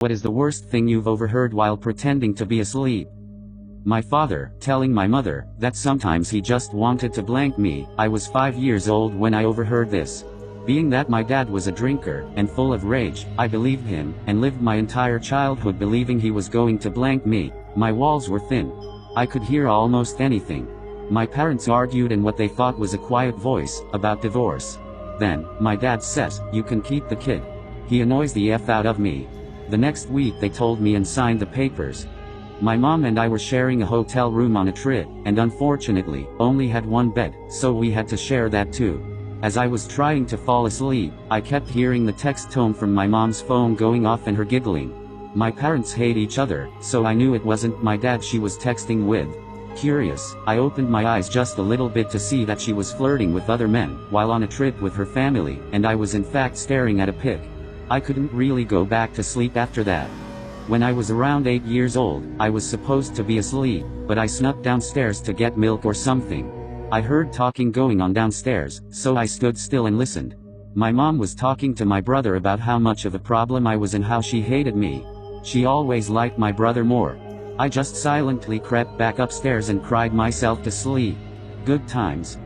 What is the worst thing you've overheard while pretending to be asleep? My father, telling my mother, that sometimes he just wanted to blank me. I was 5 years old when I overheard this. Being that my dad was a drinker, and full of rage, I believed him, and lived my entire childhood believing he was going to blank me. My walls were thin. I could hear almost anything. My parents argued in what they thought was a quiet voice, about divorce. Then, my dad says, "You can keep the kid. He annoys the F out of me." The next week they told me and signed the papers. My mom and I were sharing a hotel room on a trip, and unfortunately, only had one bed, so we had to share that too. As I was trying to fall asleep, I kept hearing the text tone from my mom's phone going off and her giggling. My parents hate each other, so I knew it wasn't my dad she was texting with. Curious, I opened my eyes just a little bit to see that she was flirting with other men, while on a trip with her family, and I was in fact staring at a pic. I couldn't really go back to sleep after that. When I was around 8 years old, I was supposed to be asleep, but I snuck downstairs to get milk or something. I heard talking going on downstairs, so I stood still and listened. My mom was talking to my brother about how much of a problem I was and how she hated me. She always liked my brother more. I just silently crept back upstairs and cried myself to sleep. Good times.